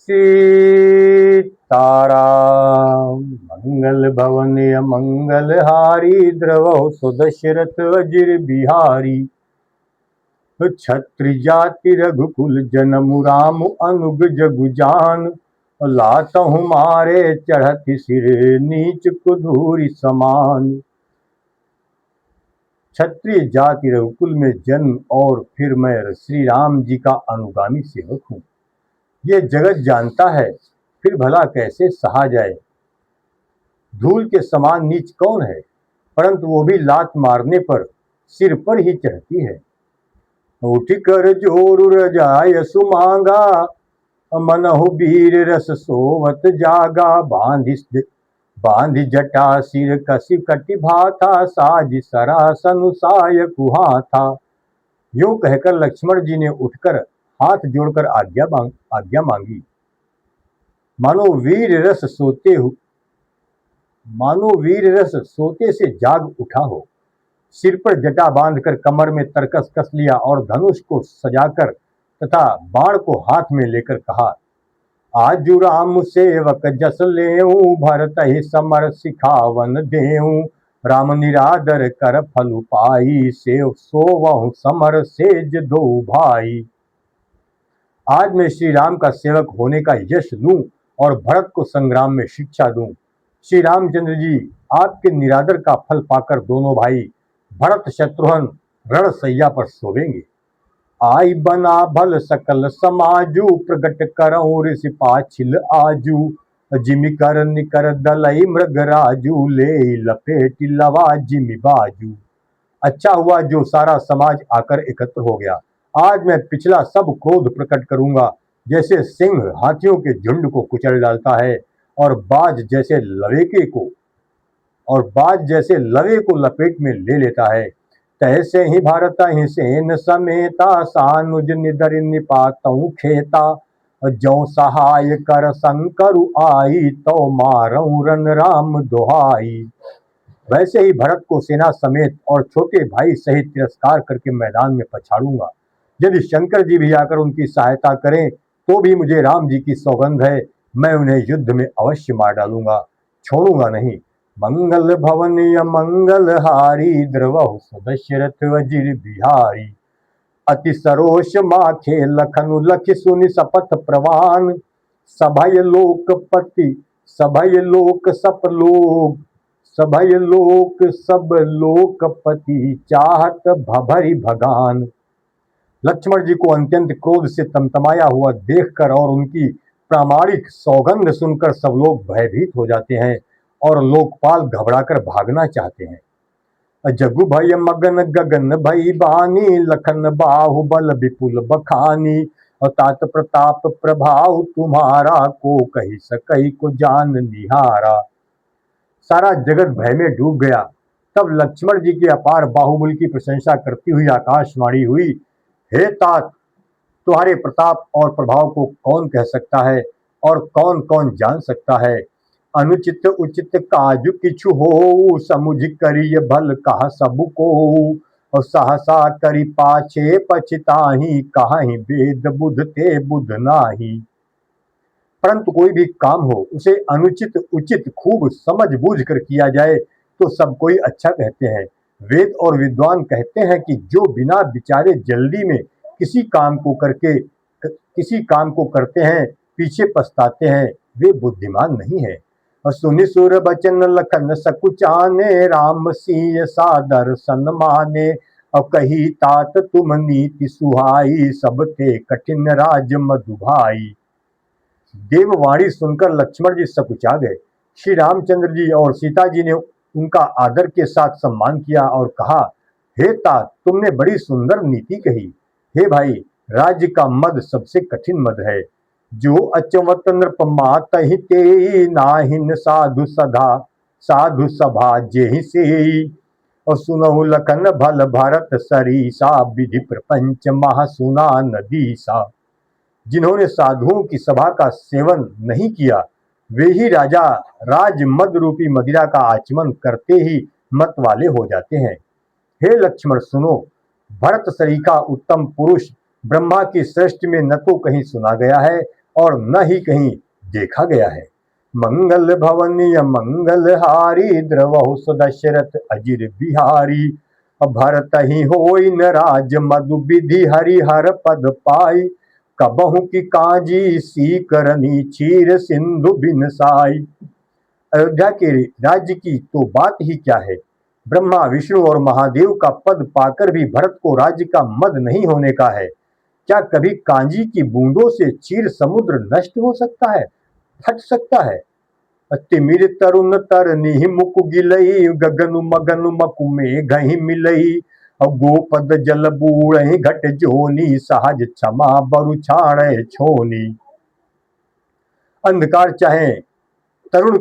सीताराम। मंगल भवन मंगल हारी, द्रवहु सुदशरथ अजिर बिहारी। छत्र जाति रघुकुल जनमु राम, अनुग जगु जान। लातहु मारे चढ़ति सिर, नीच कुधूरि समान। क्षत्रिय जाति रघुकुल में जन्म और फिर मैं श्री राम जी का अनुगामी सेवक हूँ, ये जगत जानता है, फिर भला कैसे सहा जाए। धूल के समान नीच कौन है, परंतु वो भी लात मारने पर सिर पर ही चढ़ती है। उठ कर जोर रजाय सुमांगा, मनहु वीर रस सोवत जागा। बांधि जटा सिर कसी कटि भाथा, साज सरासन साय कुहाथा। यूं कहकर लक्ष्मण जी ने उठकर हाथ जोड़कर आज्ञा मांगी। मानो वीर रस सोते से जाग उठा हो। सिर पर जटा बांधकर कमर में तरकस कस लिया और धनुष को सजाकर तथा बाण को हाथ में लेकर कहा, आजु राम सेवक जस लेऊं, भरत ही समर सिखावन देऊं। राम निरादर कर फल पाई, सेव सोवहु समर सेज दो भाई। आज मैं श्री राम का सेवक होने का यश लूं और भरत को संग्राम में शिक्षा दूं। श्री रामचंद्र जी आपके निरादर का फल पाकर दोनों भाई भरत शत्रुघ्न रणसैया पर सोवेंगे। आई बना भल सकल समाजू, प्रगट करऊं ऋषि पाछिल आजू। जिमि कर निकर दलई मृग राजू, ले लपेट लवा जिमि बाजू। अच्छा हुआ जो सारा समाज आकर एकत्र हो गया। आज मैं पिछला सब क्रोध प्रकट करूंगा। जैसे सिंह हाथियों के झुंड को कुचल डालता है और बाज जैसे लवे को लपेट में ले लेता है, तैसे ही भारत ही सेन समेता। सानुज निदर निपातऊ खेता, जो सहाय कर शंकरु आई। तो मारऊ रन राम दोहाई। वैसे ही भरत को सेना समेत और छोटे भाई सहित तिरस्कार करके मैदान में पछाड़ूंगा। यदि शंकर जी भी आकर उनकी सहायता करें तो भी मुझे राम जी की सौगंध है, मैं उन्हें युद्ध में अवश्य मार डालूंगा, छोड़ूंगा नहीं। मंगल भवन मंगल हारी, द्रवहु सुदशरथ अजिर बिहारी। अति सरोष माखे लखनु लखि, सुनि सपथ प्रवान। सभय लोकपति सभय लोक सब लोकपति, चाहत भभरि भगान। लक्ष्मण जी को अत्यंत क्रोध से तमतमाया हुआ देखकर और उनकी प्रामाणिक सौगंध सुनकर सब लोग भयभीत हो जाते हैं और लोकपाल घबराकर भागना चाहते हैं। जगु भय मगन गगन भई बानी, लखन बाहुबल विपुल बखानी। और तात प्रताप प्रभाव तुम्हारा, को कही सकई को जान निहारा। सारा जगत भय में डूब गया। तब लक्ष्मण जी के अपार बाहुबल की प्रशंसा करती हुई आकाशवाणी हुई, हे तात, तुम्हारे प्रताप और प्रभाव को कौन कह सकता है और कौन कौन जान सकता है। अनुचित उचित काजु किछु हो, समुझ करिय भल कहा सब को। और सहसा करि पाछे पछताही, कहाहि वेद बुध ते बुध नाही। परंतु कोई भी काम हो उसे अनुचित उचित खूब समझ बूझ कर किया जाए तो सब कोई अच्छा कहते हैं। वेद और विद्वान कहते हैं कि जो बिना विचारे जल्दी में किसी काम को करते हैं, पीछे पछताते हैं, वे बुद्धिमान नहीं है। और सुनि सुर बचन लखन सकुचाने, राम सिंह सादर सन्माने। और कही तात तुम नीति सुहाई, सब ते कठिन राज मधुभाई। देववाणी सुनकर लक्ष्मण जी सकुचा गए। श्री रामचंद्र जी और सीता जी ने उनका आदर के साथ सम्मान किया और कहा, हे तात, तुमने बड़ी सुंदर नीति कही। हे भाई, राज्य का मद सबसे कठिन मद है। जो अचवत नृप मातहि तेई, नाहिन साधु सभा जेहि सेई। और सुनहु लखन भल भरत सरीसा, विधि प्रपंच महा सुना नदीसा। जिन्होंने साधुओं की सभा का सेवन नहीं किया, वे ही राजा राज मद रूपी मदिरा का आचमन करते ही मत वाले हो जाते हैं। हे लक्ष्मण सुनो, भरत सरीखा उत्तम पुरुष ब्रह्मा की सृष्टि में न तो कहीं सुना गया है और न ही कहीं देखा गया है। मंगल भवनीय मंगल हारी द्रवहु दशरथ अजिर बिहारी। भरत ही होई न राज मधु विधि हरिहर पद पाई। कबहु की काजी सी करनी चीर सिंधु बिन साई। अयोध्या के राज्य की तो बात ही क्या है, ब्रह्मा विष्णु और महादेव का पद पाकर भी भरत को राज्य का मद नहीं होने का है। क्या कभी कांजी की बूंदों से चीर समुद्र नष्ट हो सकता है, फट सकता है? तिमिर तरुण तरनी मुकु गिलई गगनु मगनु मकु में घही मिलई। गोपद जल बूढ़ घट जोनी सहज क्षमा बरु छाड़ छोनी। अंधकार चाहे तरुण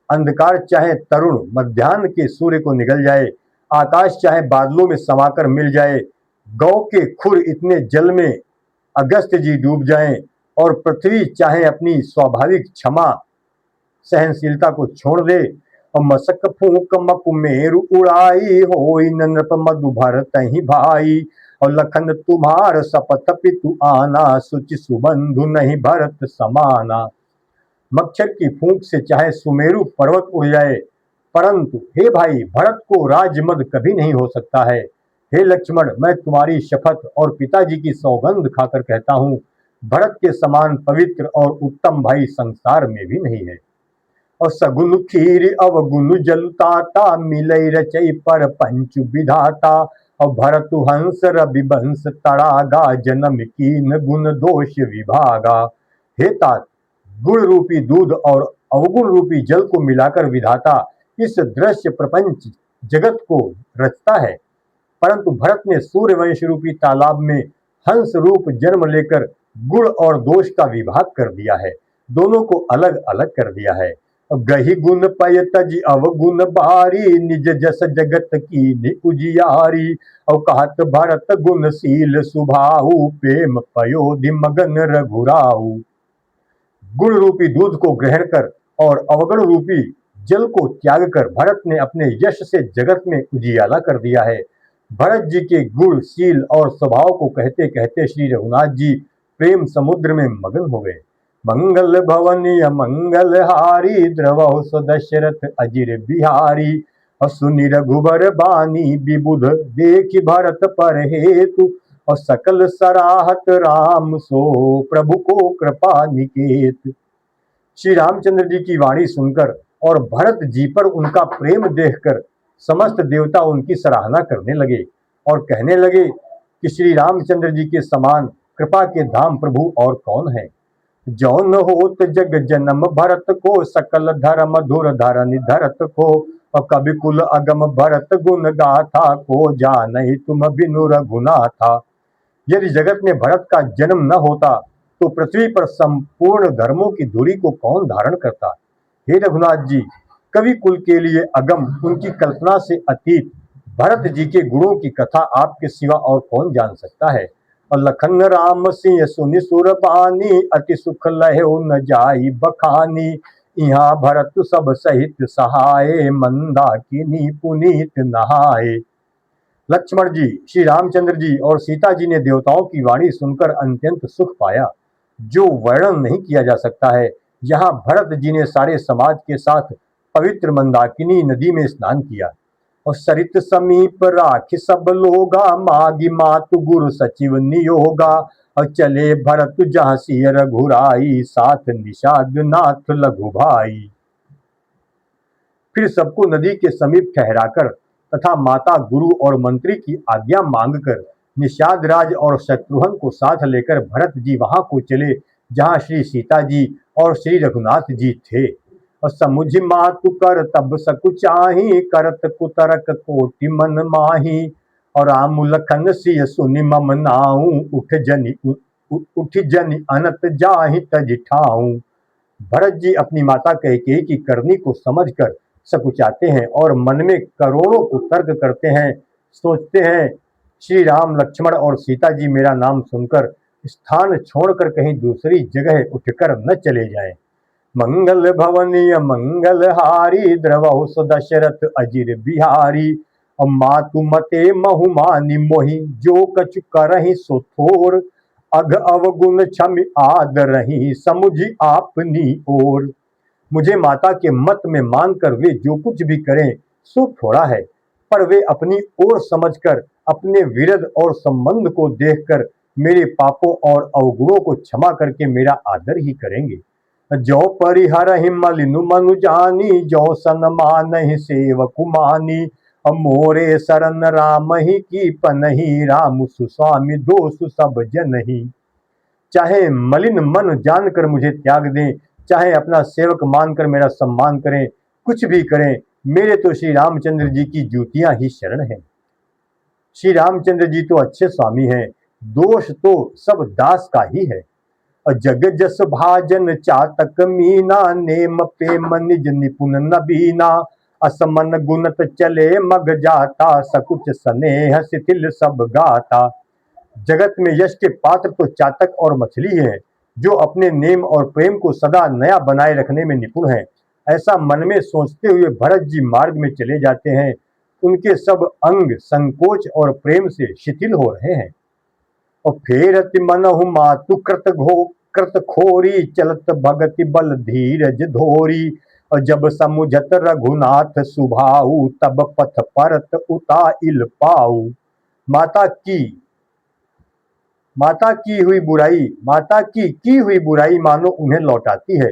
अंधकार चाहे तरुण मध्याह्न के सूर्य को निगल जाए, आकाश चाहे बादलों में समाकर मिल जाए, गौ के खुर इतने जल में अगस्त जी डूब जाएं, और पृथ्वी चाहे अपनी स्वाभाविक क्षमा सहनशीलता को छोड़ दे, और मसक फूक मकु मेरु उड़ाई होई नृप मधु भरत ही भाई। और लखन तुम्हार सपथ पितु आना सुचि सुबंधु नहीं भरत समाना। मच्छर की फूंक से चाहे सुमेरु पर्वत उड़ जाए, परंतु हे भाई भरत को राजमद कभी नहीं हो सकता है। हे लक्ष्मण, मैं तुम्हारी शपथ और पिताजी की सौगंध खाकर कहता हूँ, भरत के समान पवित्र और उत्तम भाई संसार में भी नहीं है। और सगुन खीर अवगुण जलुताता मिलई रचई पर पंचु विधाता। और भरतु हंस रविवंश तड़ागा जन्म कीन गुण दोष विभागा। हे तात, गुण रूपी दूध और अवगुण रूपी जल को मिलाकर विधाता इस दृश्य प्रपंच जगत को रचता है, परंतु भरत ने सूर्यवंश रूपी तालाब में हंस रूप जन्म लेकर गुण और दोष का विभाग कर दिया है, दोनों को अलग अलग कर दिया है। गही गुण पय तज अवगुण बारी निज जस जगत की उजियारी। और कहत भरत गुणशील सुभाऊ प्रेम पयोधि मगन रघुराऊ। गुण रूपी दूध को ग्रहण कर और अवगुण रूपी जल को त्याग कर भरत ने अपने यश से जगत में उजियाला कर दिया है। भरत जी के गुण शील और स्वभाव को कहते कहते श्री रघुनाथ जी प्रेम समुद्र में मगन हो गए। मंगल भवनीय मंगल हारी द्रवहु दशरथ अजिर बिहारी। सुनि रघुबर बानी विबुध देखि भरत पर हेतु। और सकल सराहत राम सो प्रभु को कृपा निकेत। श्री रामचंद्र जी की वाणी सुनकर और भरत जी पर उनका प्रेम देखकर समस्त देवता उनकी सराहना करने लगे और कहने लगे कि श्री रामचंद्र जी के समान कृपा के धाम प्रभु और कौन है। जौन होत जग जन्म भरत को सकल धर्म धुर धरनि धरत को। और कवि कुल अगम भरत गुण गाथा को जानहि तुम बिनु रघुनाथा। यदि जगत में भरत का जन्म न होता तो पृथ्वी पर संपूर्ण धर्मों की धुरी को कौन धारण करता। हे रघुनाथ जी, कवि कुल के लिए अगम, उनकी कल्पना से अतीत भरत जी के गुणों की कथा आपके सिवा और कौन जान सकता है। और लखन राम सिंह सुनि सुर बानी अति सुख लहो न जाई बखानी। यहाँ भरत सब सहित सहाय मंदाकिनी पुनीत नहाए। लक्ष्मण जी, श्री रामचंद्र जी और सीता जी ने देवताओं की वाणी सुनकर अत्यंत सुख पाया, जो वर्णन नहीं किया जा सकता है। यहाँ भरत जी ने सारे समाज के साथ पवित्र मंदाकिनी नदी में स्नान किया। और सरित समीप राखि सब लोगा मागी मातु गुरु सचिव नियोगा। और चले भरत जहाँ सिय रघुराई साथ निषाद नाथ लघु भाई। फिर सबको नदी के समीप ठहराकर तथा माता गुरु और मंत्री की आज्ञा मांगकर निषाद राज और शत्रुघ्न को साथ लेकर भरत जी वहां को चले जहां श्री सीता जी और श्री रघुनाथ जी थे। और समुझ मातु कर तब सकुचाही करत कुतरक कोटि मन माही। और राम लखन सिय सुनि मम नाऊ उठ जनि अनत जाहि तज ठाऊ। भरत जी अपनी माता कैकेयी की करनी को समझकर सकुचाते हैं और मन में करोड़ों को तर्क करते हैं, सोचते हैं श्री राम लक्ष्मण और सीता जी मेरा नाम सुनकर स्थान छोड़कर कहीं दूसरी जगह उठकर न चले जाएं। मंगल भवनीय मंगल हारी द्रवहु दशरथ अजिर बिहारी। और मातु मते महुमानि मोहि जो कछु करहि सो थोर। अघ अवगुण क्षमि आदरहि समुझि आपनी ओर। मुझे माता के मत में मानकर वे जो कुछ भी करें सो थोड़ा है, पर वे अपनी ओर समझकर अपने विरध और संबंध को देखकर मेरे पापों और अवगुणों को क्षमा करके मेरा आदर ही करेंगे। जो परिहरहि मलिनु मनु जानी, जो सन मानहि सेवकु मानी। मोरे शरण राम ही की पनहि, राम सुस्वामी दोषु सब जनहि। चाहे मलिन मन जानकर मुझे त्याग दें, चाहे अपना सेवक मानकर मेरा सम्मान करें, कुछ भी करें, मेरे तो श्री रामचंद्र जी की जूतियां ही शरण हैं। श्री रामचंद्र जी तो अच्छे स्वामी हैं, दोष तो सब दास का ही है। और जग जस भाजन चातक मीना, नेम पेम निज निपुण नबीना। असमन गुणत चले मग जाता, सकुच स्नेह शिथिल सब गाता। जगत में यश के पात्र तो चातक और मछली है, जो अपने नेम और प्रेम को सदा नया बनाए रखने में निपुण है। ऐसा मन में सोचते हुए भरत जी मार्ग में चले जाते हैं। उनके सब अंग संकोच और प्रेम से शिथिल हो रहे हैं। और फेरति मनहु मातु कृत खोरी, चलत भगति बल धीरज धोरी। और जब समुझत रघुनाथ सुभाऊ, तब पथ परत उताइल पाऊ। माता की हुई बुराई मानो उन्हें लौटाती है,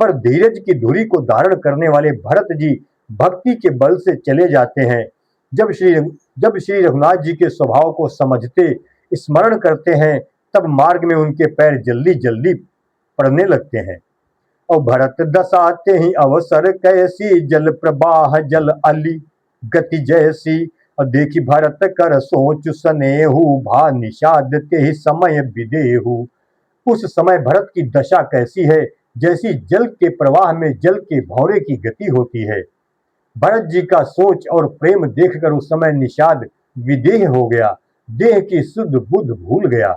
पर धीरज की धुरी को धारण करने वाले भरत जी भक्ति के बल से चले जाते हैं। जब श्री रघुनाथ जी के स्वभाव को समझते, स्मरण करते हैं, तब मार्ग में उनके पैर जल्दी जल्दी पड़ने लगते हैं। और भरत दसाते ही अवसर कैसी, जल प्रवाह जल अली गति जैसी। और देखी भरत कर सोच सनेहु, भा निषाद ते ही समय विदेहु। उस समय भरत की दशा कैसी है, जैसी जल के प्रवाह में जल के भौरे की गति होती है। भरत जी का सोच और प्रेम देखकर उस समय निषाद विदेह हो गया, देह की शुद्ध बुद्ध भूल गया।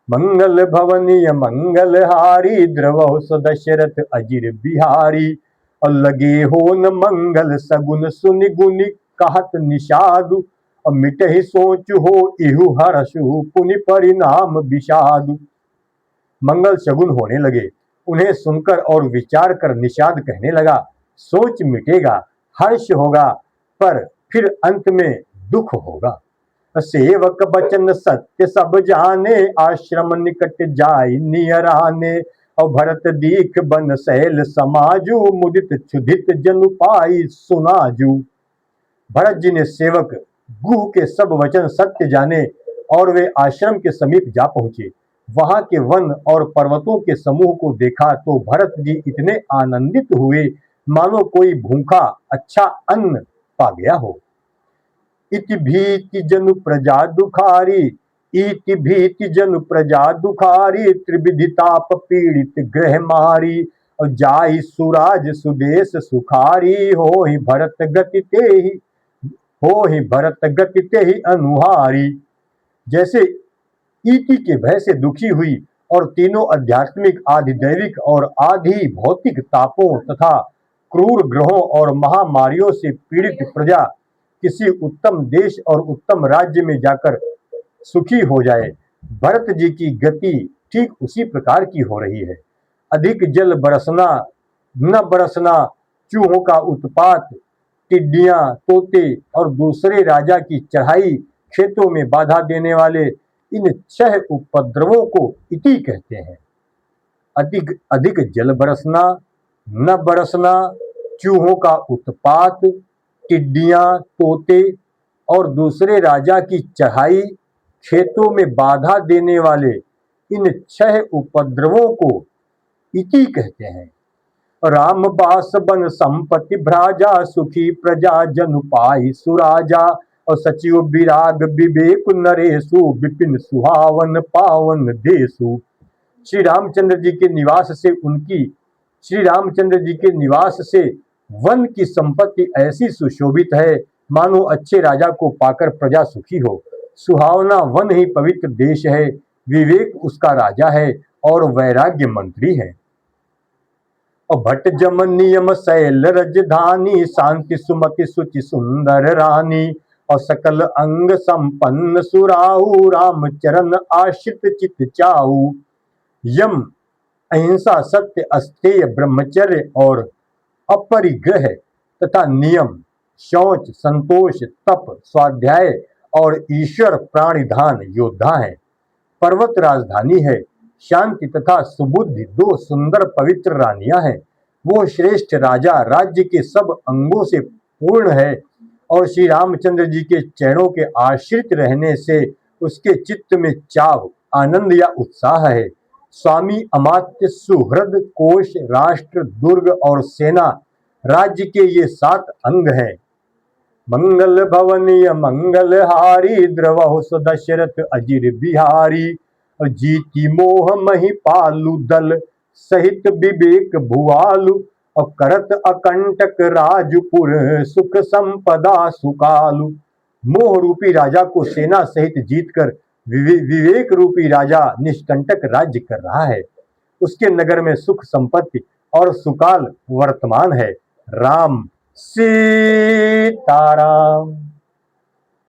मंगल भवनीय मंगल हारी, द्रवहु दशरथ अजिर बिहारी। और लगे हो न मंगल सगुन, सुनि गुनि कहत निषादु। और मिटहि सोच हो इहु हरषु, पुनि परिणाम विषादु। मंगल शगुन होने लगे, उन्हें सुनकर और विचार कर निषाद कहने लगा, सोच मिटेगा, हर्ष होगा, पर फिर अंत में दुख होगा। सेवक बचन सत्य सब जाने, आश्रम निकट जाय नियराने। और भरत दीख बन सैल समाजू, मुदित क्षुधित जनु पाई सुनाजू। भरत जी ने सेवक गुह के सब वचन सत्य जाने और वे आश्रम के समीप जा पहुंचे। वहां के वन और पर्वतों के समूह को देखा तो भरत जी इतने आनंदित हुए मानो कोई भूखा अच्छा अन्न पा गया हो। इति भीति जनु प्रजा दुखारी, इति भीति जनु प्रजा दुखारी। त्रिविधि ताप पीड़ित ग्रह मारी, और जाहि सुराज सुदेश सुखारी। हो ही भरत गति ते ही अनुहारी। जैसे ईति के भय से दुखी हुई और तीनों आध्यात्मिक, आधिदैविक और आधि भौतिक तापों तथा क्रूर ग्रहों और महामारियों से पीड़ित प्रजा किसी उत्तम देश और उत्तम राज्य में जाकर सुखी हो जाए, भरत जी की गति ठीक उसी प्रकार की हो रही है। अधिक जल बरसना न बरसना, चूहों का उत्पात, टिड्डियां, तोते और दूसरे राजा की चढ़ाई, खेतों में बाधा देने वाले इन 6 उपद्रवों को इति कहते हैं। अधिक जल बरसना, न बरसना, चूहों का उत्पात, टिड्डियां, तोते और दूसरे राजा की चढ़ाई, खेतों में बाधा देने वाले इन 6 उपद्रवों को इति कहते हैं। राम बास बन संपत्ति भ्राजा, सुखी प्रजा जनु पाई सुराजा। और सचिव विराग विवेक नरेशु, विपिन सुहावन पावन देशु। श्री रामचंद्र जी के निवास से वन की संपत्ति ऐसी सुशोभित है मानो अच्छे राजा को पाकर प्रजा सुखी हो। सुहावना वन ही पवित्र देश है, विवेक उसका राजा है और वैराग्य मंत्री है। और भट्ट जम नियम शैल रजधानी, शांति सुमति सुचि सुंदर रानी। और सकल अंग संपन्न सुराहु, रामचरण आश्रित चित चाहु। यम अहिंसा, सत्य, अस्तेय, ब्रह्मचर्य और अपरिग्रह तथा नियम, शौच, संतोष, तप, स्वाध्याय और ईश्वर प्राणिधान योद्धा है। पर्वत राजधानी है। शांति तथा सुबुद्धि दो सुंदर पवित्र रानियां हैं। वो श्रेष्ठ राजा राज्य के सब अंगों से पूर्ण है और श्री रामचंद्र जी के चरणों के आश्रित रहने से उसके चित्त में चाव, आनंद या उत्साह है। स्वामी, अमात्य, सुहृद, कोश, राष्ट्र, दुर्ग और सेना राज्य के ये 7 अंग हैं। मंगल भवनीय मंगलहारी, द्रवहु दशरथ अजिर बिहारी। जीति मोह मही पालु दल, सहित विवेक भुआलु। और करत अकंटक राजपुर, सुख संपदा सुकालु। मोह रूपी राजा को सेना सहित जीतकर विवेक रूपी राजा निष्कंटक राज्य कर रहा है। उसके नगर में सुख संपत्ति और सुकाल वर्तमान है। राम सीताराम।